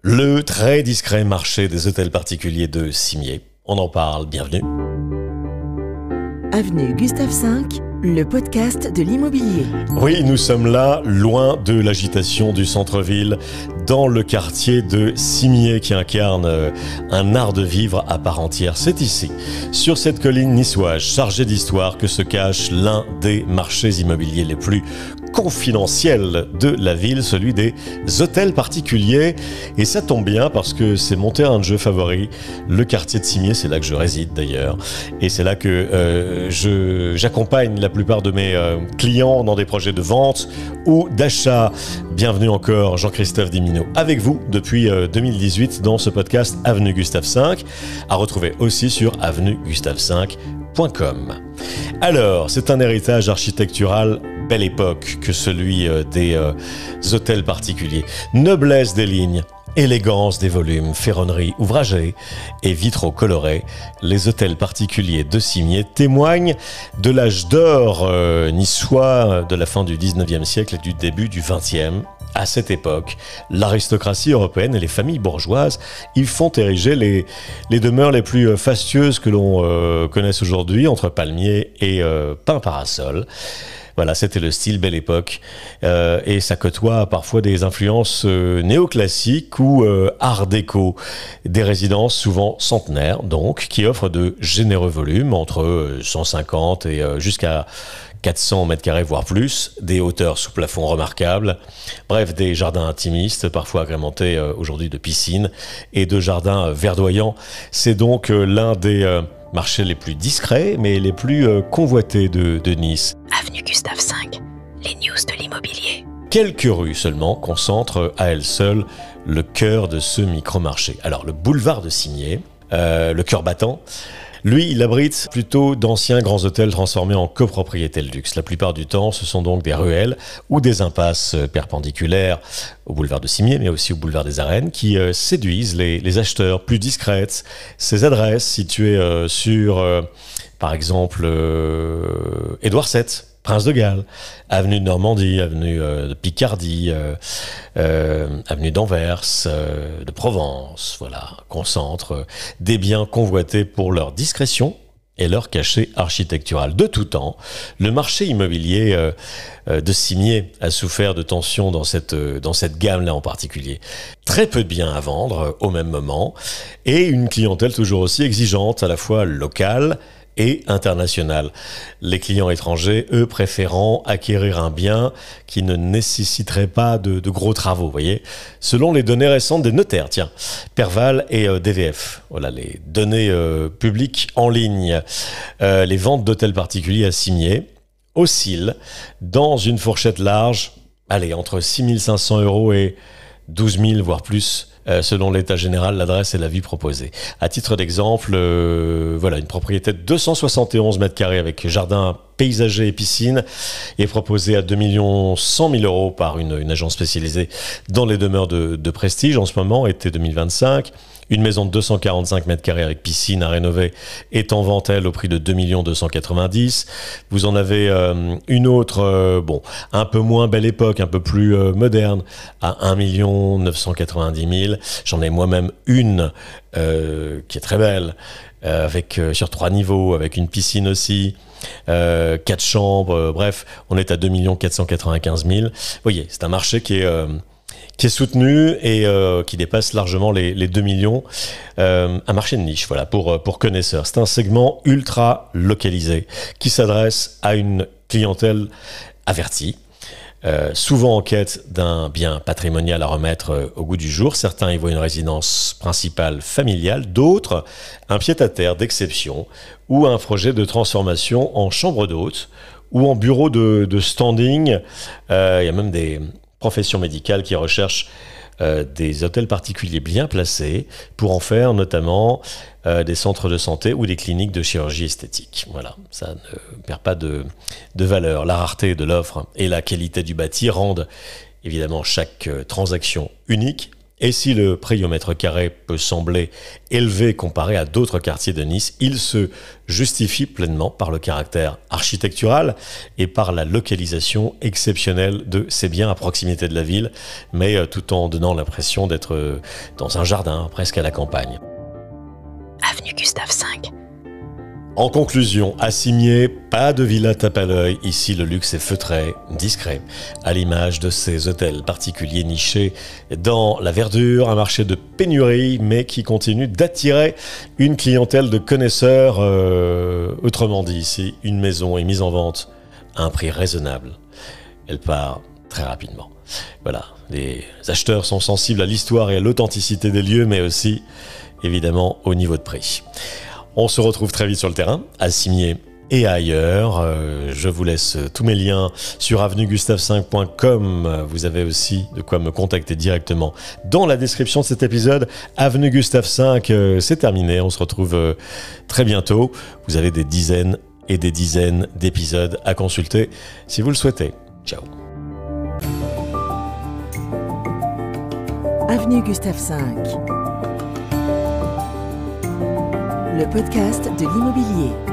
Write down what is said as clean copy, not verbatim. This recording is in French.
Le très discret marché des hôtels particuliers de Cimiez. On en parle, bienvenue. Avenue Gustave V, le podcast de l'immobilier. Oui, nous sommes là, loin de l'agitation du centre-ville, dans le quartier de Cimiez qui incarne un art de vivre à part entière. C'est ici, sur cette colline niçoise chargée d'histoire, que se cache l'un des marchés immobiliers les plus confidentiels de la ville, celui des hôtels particuliers. Et ça tombe bien parce que c'est mon terrain de jeu favori, le quartier de Cimiez, c'est là que je réside d'ailleurs. Et c'est là que j'accompagne la plupart de mes clients dans des projets de vente ou d'achat. Bienvenue encore, Jean-Christophe Dimino, avec vous depuis 2018 dans ce podcast Avenue Gustave V, à retrouver aussi sur avenuegustave5.com. Alors, c'est un héritage architectural belle époque que celui des hôtels particuliers. Noblesse des lignes, élégance des volumes, ferronnerie ouvragée et vitraux colorés, les hôtels particuliers de Cimiez témoignent de l'âge d'or niçois de la fin du 19e siècle et du début du 20e. À cette époque, l'aristocratie européenne et les familles bourgeoises, ils font ériger les demeures les plus fastueuses que l'on connaisse aujourd'hui, entre palmiers et pins parasols. Voilà, c'était le style Belle Époque et ça côtoie parfois des influences néoclassiques ou art déco. Des résidences souvent centenaires, donc, qui offrent de généreux volumes, entre 150 et jusqu'à 400 mètres carrés, voire plus, des hauteurs sous plafond remarquables, bref, des jardins intimistes, parfois agrémentés aujourd'hui de piscines et de jardins verdoyants. C'est donc l'un des marchés les plus discrets, mais les plus convoités de Nice. Avenue Gustave V, les news de l'immobilier. Quelques rues seulement concentrent à elles seules le cœur de ce micro-marché. Alors, le boulevard de Cimiez, le cœur battant, lui, il abrite plutôt d'anciens grands hôtels transformés en copropriétés de luxe. La plupart du temps, ce sont donc des ruelles ou des impasses perpendiculaires au boulevard de Cimiez, mais aussi au boulevard des Arènes, qui séduisent les acheteurs plus discrètes. Ces adresses situées sur, par exemple, Édouard VII, Prince de Galles, avenue de Normandie, avenue de Picardie, avenue d'Anvers, de Provence, voilà, concentrent des biens convoités pour leur discrétion et leur cachet architectural. De tout temps, le marché immobilier de Cimiez a souffert de tensions dans cette gamme-là en particulier. Très peu de biens à vendre au même moment et une clientèle toujours aussi exigeante, à la fois locale et international. Les clients étrangers, eux, préférant acquérir un bien qui ne nécessiterait pas de gros travaux, vous voyez. Selon les données récentes des notaires, tiens, Perval et DVF, voilà les données publiques en ligne, les ventes d'hôtels particuliers à Cimiez oscillent dans une fourchette large, allez, entre 6 500 € et 12 000, voire plus, selon l'état général, l'adresse et la vie proposée. À titre d'exemple, voilà, une propriété de 271 mètres carrés avec jardin paysager et piscine est proposée à 2 100 000 € par une agence spécialisée dans les demeures de prestige en ce moment, été 2025. Une maison de 245 mètres carrés avec piscine à rénover est en vente, elle, au prix de 2 290 000. Vous en avez une autre, un peu moins Belle Époque, un peu plus moderne, à 1 990 000. J'en ai moi-même une qui est très belle, avec sur 3 niveaux, avec une piscine aussi. 4 chambres, bref, on est à 2 495 000. Vous voyez, c'est un marché qui est soutenu et qui dépasse largement les 2 millions. Un marché de niche, voilà, pour connaisseurs. C'est un segment ultra localisé qui s'adresse à une clientèle avertie, souvent en quête d'un bien patrimonial à remettre au goût du jour. Certains y voient une résidence principale familiale, d'autres un pied-à-terre d'exception ou un projet de transformation en chambre d'hôte ou en bureau de standing. Il y a même des professions médicales qui recherchent des hôtels particuliers bien placés pour en faire notamment des centres de santé ou des cliniques de chirurgie esthétique. Voilà, ça ne perd pas de valeur. La rareté de l'offre et la qualité du bâti rendent évidemment chaque transaction unique Et si le prix au mètre carré peut sembler élevé comparé à d'autres quartiers de Nice, il se justifie pleinement par le caractère architectural et par la localisation exceptionnelle de ces biens à proximité de la ville, mais tout en donnant l'impression d'être dans un jardin, presque à la campagne. Avenue Gustave V. En conclusion, à Cimiez, pas de villa tape à l'œil. Ici, le luxe est feutré, discret, à l'image de ces hôtels particuliers nichés dans la verdure, un marché de pénurie, mais qui continue d'attirer une clientèle de connaisseurs. Autrement dit, si une maison est mise en vente à un prix raisonnable, elle part très rapidement. Voilà, les acheteurs sont sensibles à l'histoire et à l'authenticité des lieux, mais aussi, évidemment, au niveau de prix. On se retrouve très vite sur le terrain, à Cimiez et ailleurs. Je vous laisse tous mes liens sur avenuegustave5.com. Vous avez aussi de quoi me contacter directement dans la description de cet épisode. Avenue Gustave V, c'est terminé. On se retrouve très bientôt. Vous avez des dizaines et des dizaines d'épisodes à consulter si vous le souhaitez. Ciao. Avenue Gustave V. Le podcast de l'immobilier.